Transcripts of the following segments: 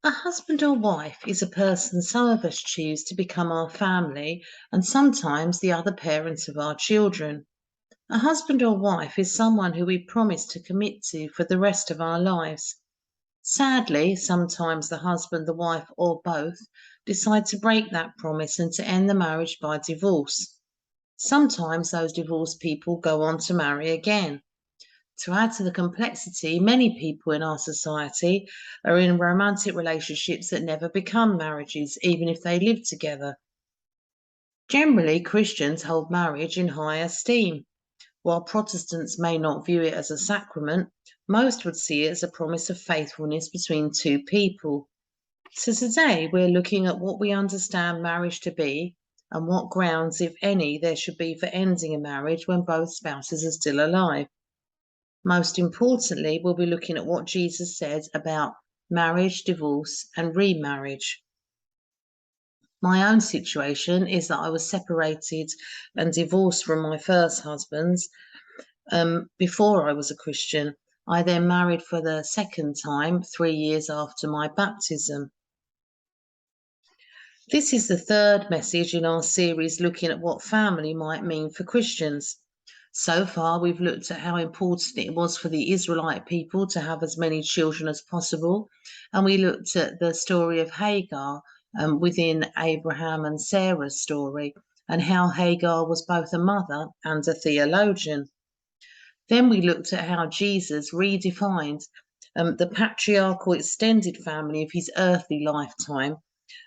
A husband or wife is a person some of us choose to become our family and sometimes the other parents of our children. A husband or wife is someone who we promise to commit to for the rest of our lives. Sadly, sometimes the husband, the wife, or both decide to break that promise and to end the marriage by divorce. Sometimes those divorced people go on to marry again. To add to the complexity, many people in our society are in romantic relationships that never become marriages, even if they live together. Generally, Christians hold marriage in high esteem. While Protestants may not view it as a sacrament, most would see it as a promise of faithfulness between two people. So today we're looking at what we understand marriage to be and what grounds, if any, there should be for ending a marriage when both spouses are still alive. Most importantly, we'll be looking at what Jesus said about marriage, divorce, and remarriage. My own situation is that I was separated and divorced from my first husband before I was a Christian. I then married for the second time 3 years after my baptism. This is the third message in our series looking at what family might mean for Christians. So far, we've looked at how important it was for the Israelite people to have as many children as possible, and we looked at the story of Hagar within Abraham and Sarah's story, and how Hagar was both a mother and a theologian. Then we looked at how Jesus redefined the patriarchal extended family of his earthly lifetime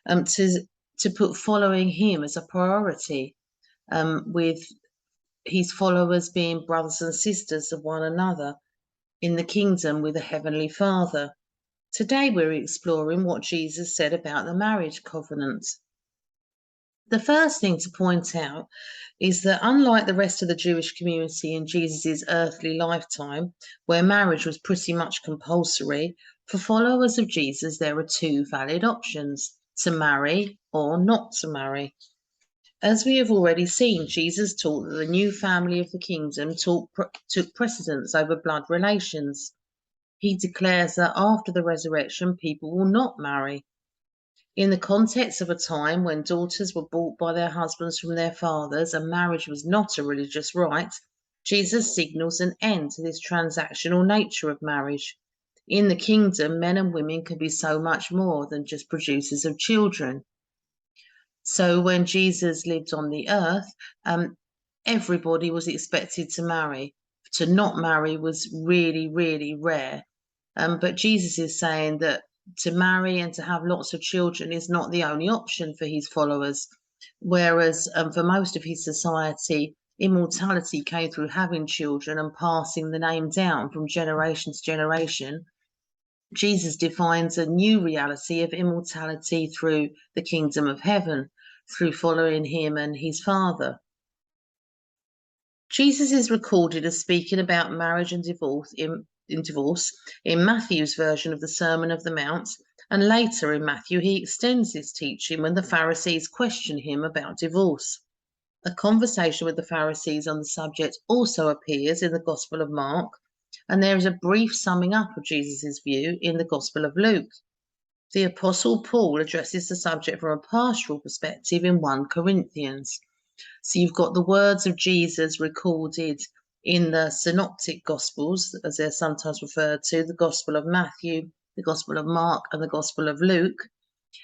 to put following him as a priority, with his followers being brothers and sisters of one another in the kingdom with a heavenly Father. Today we're exploring what Jesus said about the marriage covenant. The first thing to point out is that unlike the rest of the Jewish community in Jesus' earthly lifetime, where marriage was pretty much compulsory, for followers of Jesus there are two valid options: to marry or not to marry. As we have already seen, Jesus taught that the new family of the kingdom took precedence over blood relations. He declares that after the resurrection, people will not marry. In the context of a time when daughters were bought by their husbands from their fathers and marriage was not a religious rite, Jesus signals an end to this transactional nature of marriage. In the kingdom, men and women can be so much more than just producers of children. So when Jesus lived on the earth, everybody was expected to marry. To not marry was really, really rare. But Jesus is saying that to marry and to have lots of children is not the only option for his followers. Whereas for most of his society, immortality came through having children and passing the name down from generation to generation. Jesus defines a new reality of immortality through the kingdom of heaven, through following him and his Father. Jesus is recorded as speaking about marriage and divorce in Matthew's version of the Sermon of the Mount, and later in Matthew he extends this teaching when the Pharisees question him about divorce. A conversation with the Pharisees on the subject also appears in the Gospel of Mark, and there is a brief summing up of Jesus' view in the Gospel of Luke. The Apostle Paul addresses the subject from a pastoral perspective in 1 Corinthians. So you've got the words of Jesus recorded in the synoptic Gospels, as they're sometimes referred to, the Gospel of Matthew, the Gospel of Mark, and the Gospel of Luke.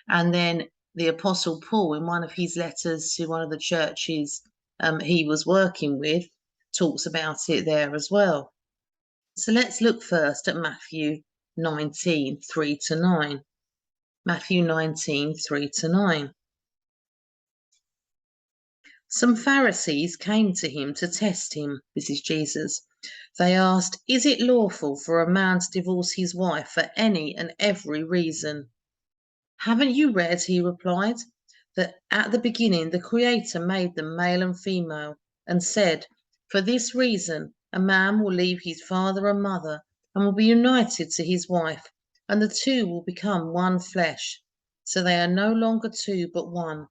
And then the Apostle Paul, in one of his letters to one of the churches he was working with, talks about it there as well. So let's look first at Matthew 19, 3 to 9. Matthew 19, 3 to 9. Some Pharisees came to him to test him. This is Jesus. They asked, "Is it lawful for a man to divorce his wife for any and every reason?" "Haven't you read," he replied, "that at the beginning the Creator made them male and female, and said, 'For this reason a man will leave his father and mother and will be united to his wife, and the two will become one flesh. So they are no longer two but one.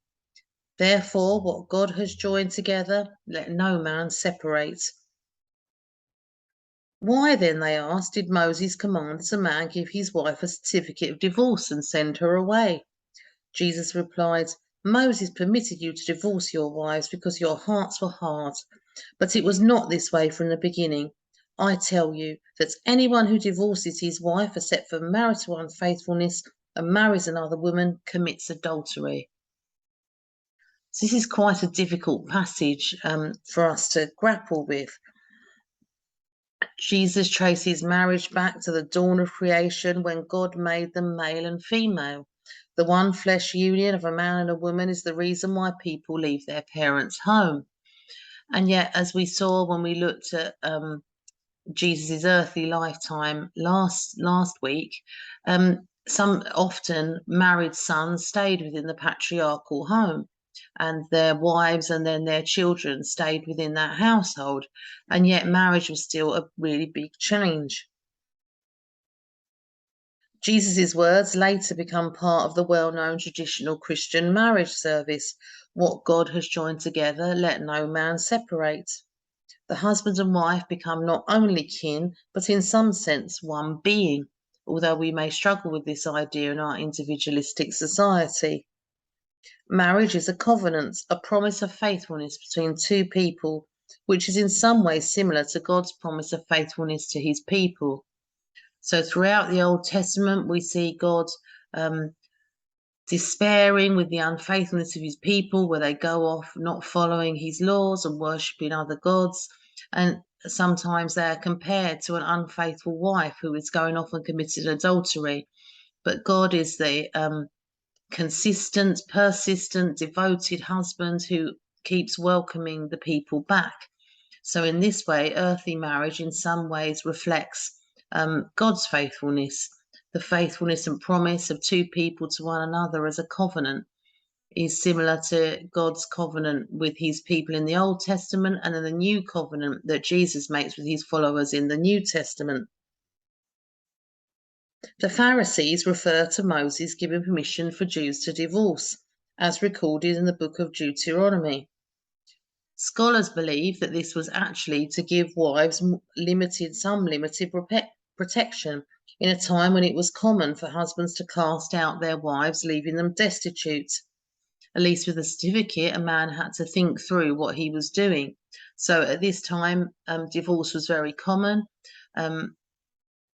Therefore, what God has joined together, let no man separate.'" Why then, they asked, did Moses command that a man give his wife a certificate of divorce and send her away? Jesus replied, Moses permitted you to divorce your wives because your hearts were hard, but it was not this way from the beginning. I tell you that anyone who divorces his wife except for marital unfaithfulness and marries another woman commits adultery. So this is quite a difficult passage for us to grapple with. Jesus traces marriage back to the dawn of creation when God made them male and female. The one flesh union of a man and a woman is the reason why people leave their parents' home. And yet, as we saw when we looked at Jesus' earthly lifetime last week, some often married sons stayed within the patriarchal home, and their wives and then their children stayed within that household, and yet marriage was still a really big change. Jesus' words later become part of the well-known traditional Christian marriage service. What God has joined together, let no man separate. The husband and wife become not only kin, but in some sense one being, although we may struggle with this idea in our individualistic society. Marriage is a covenant, a promise of faithfulness between two people, which is in some ways similar to God's promise of faithfulness to his people. So throughout the Old Testament, we see God despairing with the unfaithfulness of his people, where they go off not following his laws and worshipping other gods. And sometimes they are compared to an unfaithful wife who is going off and committed adultery. But God is the consistent, persistent, devoted husband who keeps welcoming the people back. So in this way, earthly marriage in some ways reflects God's faithfulness. The faithfulness and promise of two people to one another as a covenant is similar to God's covenant with his people in the Old Testament and in the new covenant that Jesus makes with his followers in the New Testament. The Pharisees refer to Moses giving permission for Jews to divorce, as recorded in the book of Deuteronomy. Scholars believe that this was actually to give wives some limited protection in a time when it was common for husbands to cast out their wives, leaving them destitute. At least with a certificate, a man had to think through what he was doing. So at this time, divorce was very common.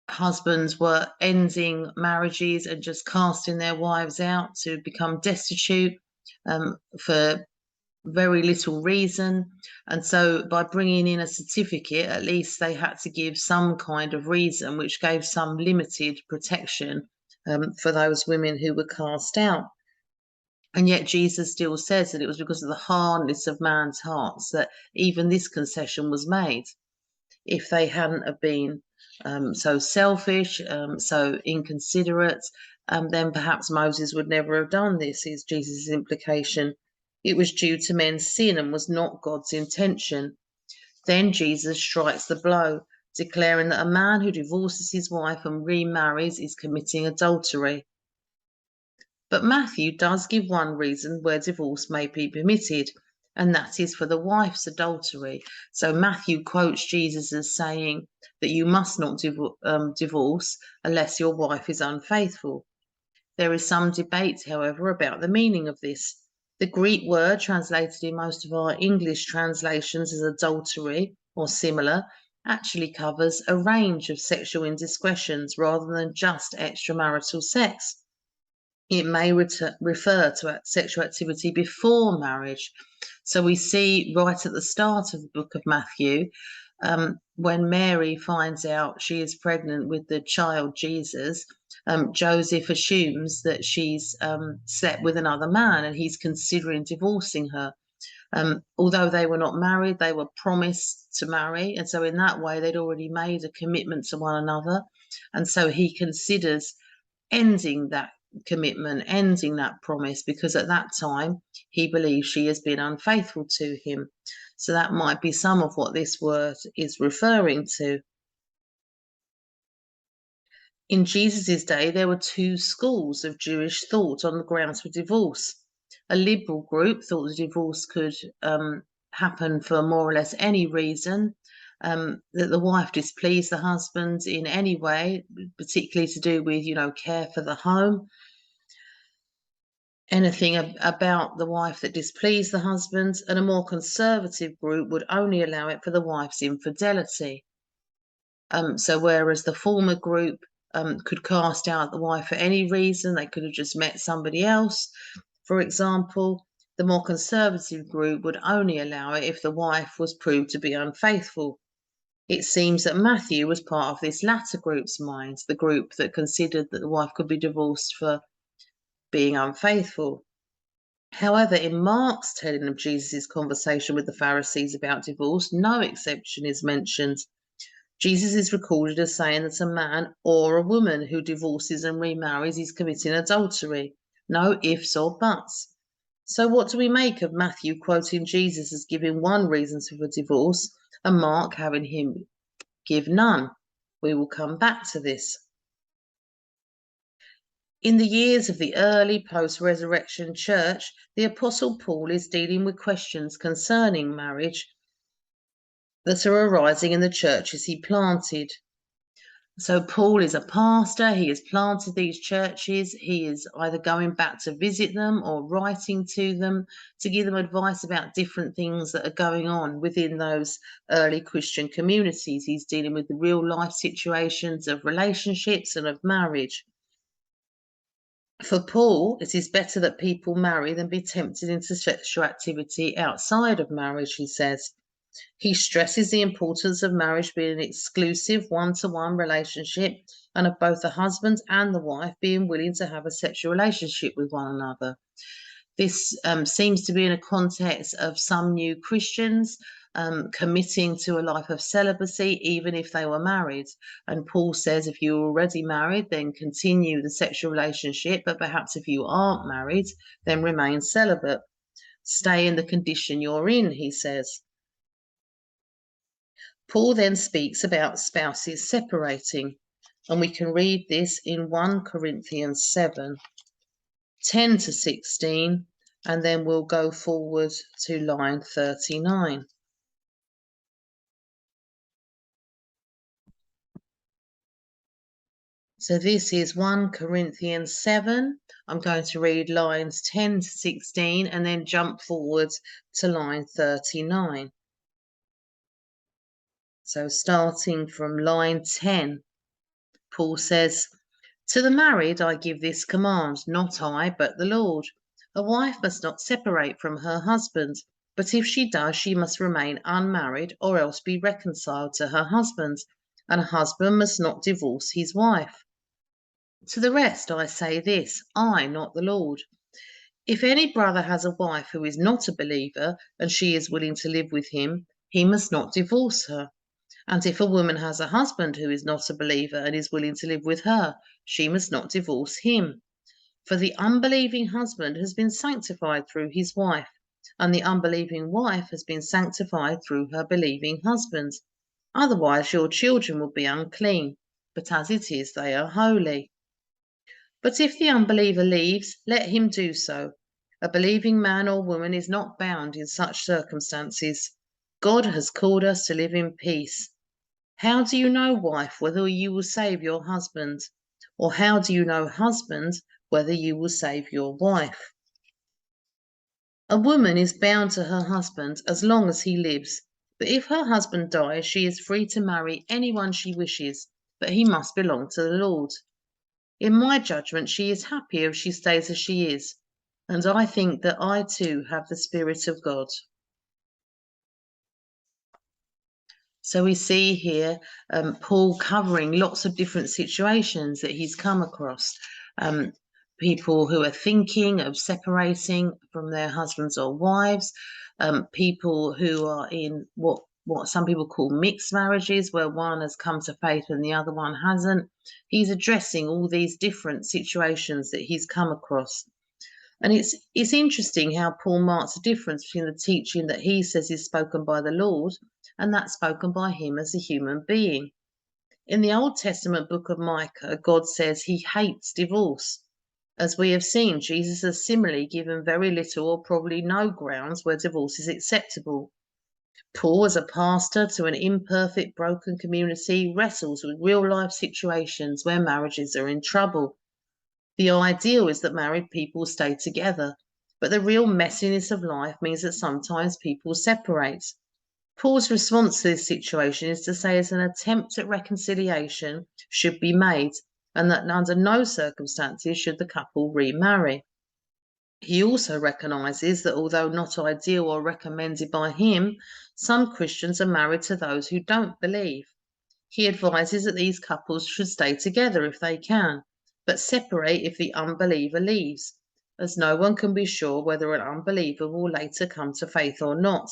Husbands were ending marriages and just casting their wives out to become destitute for very little reason. And so by bringing in a certificate, at least they had to give some kind of reason, which gave some limited protection for those women who were cast out. And yet Jesus still says that it was because of the hardness of man's hearts that even this concession was made. If they hadn't have been so selfish, so inconsiderate, then perhaps Moses would never have done this, is Jesus' implication. It was due to men's sin and was not God's intention. Then Jesus strikes the blow, declaring that a man who divorces his wife and remarries is committing adultery. But Matthew does give one reason where divorce may be permitted, and that is for the wife's adultery. So Matthew quotes Jesus as saying that you must not divorce unless your wife is unfaithful. There is some debate, however, about the meaning of this. The Greek word translated in most of our English translations as adultery or similar actually covers a range of sexual indiscretions rather than just extramarital sex. It may refer to sexual activity before marriage. So we see right at the start of the book of Matthew, when Mary finds out she is pregnant with the child Jesus, Joseph assumes that she's slept with another man and he's considering divorcing her. Although they were not married, they were promised to marry. And so in that way, they'd already made a commitment to one another. And so he considers ending that commitment, ending that promise, because at that time he believes she has been unfaithful to him. So that might be some of what this word is referring to. In Jesus's day, there were two schools of Jewish thought on the grounds for divorce. A liberal group thought the divorce could happen for more or less any reason, that the wife displeased the husband in any way, particularly to do with, care for the home. Anything about the wife that displeased the husband, and a more conservative group would only allow it for the wife's infidelity. So whereas the former group could cast out the wife for any reason, they could have just met somebody else, for example, the more conservative group would only allow it if the wife was proved to be unfaithful. It seems that Matthew was part of this latter group's mind, the group that considered that the wife could be divorced for being unfaithful. However, in Mark's telling of Jesus' conversation with the Pharisees about divorce, no exception is mentioned. Jesus is recorded as saying that a man or a woman who divorces and remarries is committing adultery. No ifs or buts. So what do we make of Matthew quoting Jesus as giving one reason for divorce and Mark having him give none? We will come back to this. In the years of the early post-resurrection church, the Apostle Paul is dealing with questions concerning marriage that are arising in the churches he planted. So Paul is a pastor, he has planted these churches, he is either going back to visit them or writing to them to give them advice about different things that are going on within those early Christian communities. He's dealing with the real life situations of relationships and of marriage. For Paul, it is better that people marry than be tempted into sexual activity outside of marriage, he says. He stresses the importance of marriage being an exclusive one-to-one relationship and of both the husband and the wife being willing to have a sexual relationship with one another. This seems to be in a context of some new Christians committing to a life of celibacy, even if they were married. And Paul says if you're already married, then continue the sexual relationship, but perhaps if you aren't married, then remain celibate. Stay in the condition you're in, he says. Paul then speaks about spouses separating, and we can read this in 1 Corinthians 7, 10 to 16, and then we'll go forward to line 39. So this is 1 Corinthians 7. I'm going to read lines 10 to 16 and then jump forward to line 39. So starting from line 10, Paul says, "To the married I give this command, not I, but the Lord. A wife must not separate from her husband, but if she does, she must remain unmarried or else be reconciled to her husband, and a husband must not divorce his wife. To the rest I say this, I, not the Lord. If any brother has a wife who is not a believer, and she is willing to live with him, he must not divorce her. And if a woman has a husband who is not a believer and is willing to live with her, she must not divorce him. For the unbelieving husband has been sanctified through his wife, and the unbelieving wife has been sanctified through her believing husband. Otherwise your children will be unclean, but as it is, they are holy. But if the unbeliever leaves, let him do so. A believing man or woman is not bound in such circumstances. God has called us to live in peace. How do you know, wife, whether you will save your husband? Or how do you know, husband, whether you will save your wife? A woman is bound to her husband as long as he lives, but if her husband dies, she is free to marry anyone she wishes, but he must belong to the Lord. In my judgment, she is happier if she stays as she is, and I think that I too have the Spirit of God." So we see here Paul covering lots of different situations that he's come across. People who are thinking of separating from their husbands or wives, people who are in what some people call mixed marriages, where one has come to faith and the other one hasn't. He's addressing all these different situations that he's come across. And it's interesting how Paul marks a difference between the teaching that he says is spoken by the Lord and that spoken by him as a human being. In the Old Testament book of Micah, God says he hates divorce. As we have seen, Jesus has similarly given very little or probably no grounds where divorce is acceptable. Paul, as a pastor to an imperfect, broken community, wrestles with real-life situations where marriages are in trouble. The ideal is that married people stay together, but the real messiness of life means that sometimes people separate. Paul's response to this situation is to say that an attempt at reconciliation should be made, and that under no circumstances should the couple remarry. He also recognizes that although not ideal or recommended by him, some Christians are married to those who don't believe. He advises that these couples should stay together if they can, but separate if the unbeliever leaves, as no one can be sure whether an unbeliever will later come to faith or not.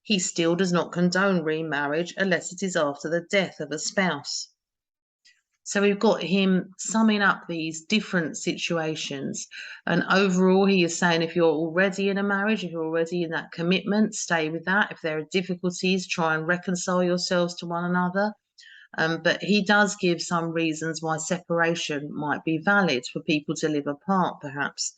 He still does not condone remarriage unless it is after the death of a spouse. So we've got him summing up these different situations. And overall, he is saying if you're already in a marriage, if you're already in that commitment, stay with that. If there are difficulties, try and reconcile yourselves to one another. But he does give some reasons why separation might be valid for people to live apart, perhaps.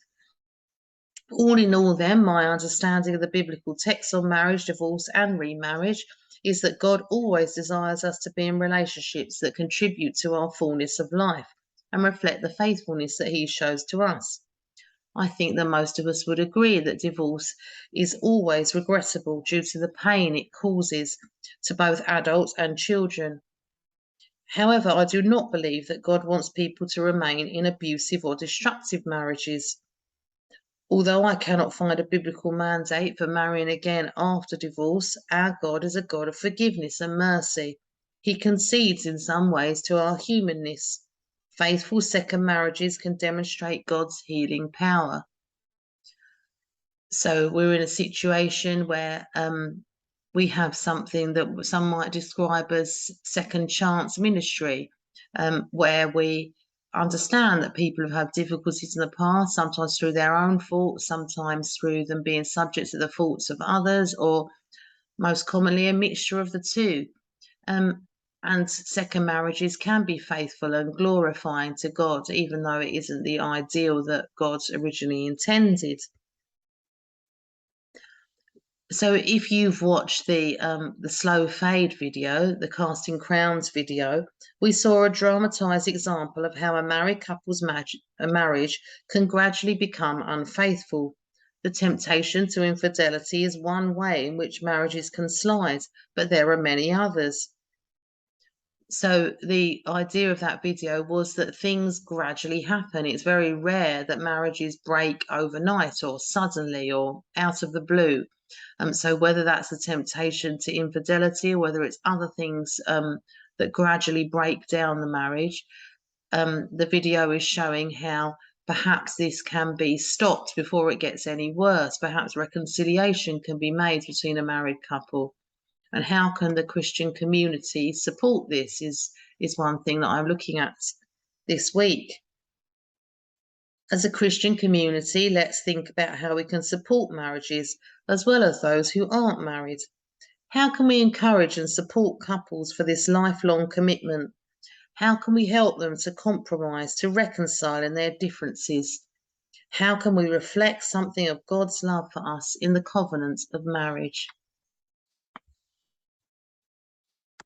All in all, then, my understanding of the biblical text on marriage, divorce, and remarriage is that God always desires us to be in relationships that contribute to our fullness of life and reflect the faithfulness that He shows to us. I think that most of us would agree that divorce is always regrettable due to the pain it causes to both adults and children. However, I do not believe that God wants people to remain in abusive or destructive marriages. Although I cannot find a biblical mandate for marrying again after divorce, our God is a God of forgiveness and mercy. He concedes in some ways to our humanness. Faithful second marriages can demonstrate God's healing power. So we're in a situation where we have something that some might describe as second chance ministry, where we understand that people have had difficulties in the past, sometimes through their own faults, sometimes through them being subject to the faults of others, or most commonly a mixture of the two. And second marriages can be faithful and glorifying to God, even though it isn't the ideal that God originally intended. So if you've watched the slow fade video, the casting crowns video, we saw a dramatized example of how a married couple's marriage can gradually become unfaithful. The temptation to infidelity is one way in which marriages can slide, but there are many others. So the idea of that video was that things gradually happen. It's very rare that marriages break overnight or suddenly or out of the blue. So whether that's the temptation to infidelity or whether it's other things that gradually break down the marriage, the video is showing how perhaps this can be stopped before it gets any worse. Perhaps reconciliation can be made between a married couple. And how can the Christian community support this is one thing that I'm looking at this week. As a Christian community, let's think about how we can support marriages as well as those who aren't married. How can we encourage and support couples for this lifelong commitment? How can we help them to compromise, to reconcile in their differences? How can we reflect something of God's love for us in the covenant of marriage?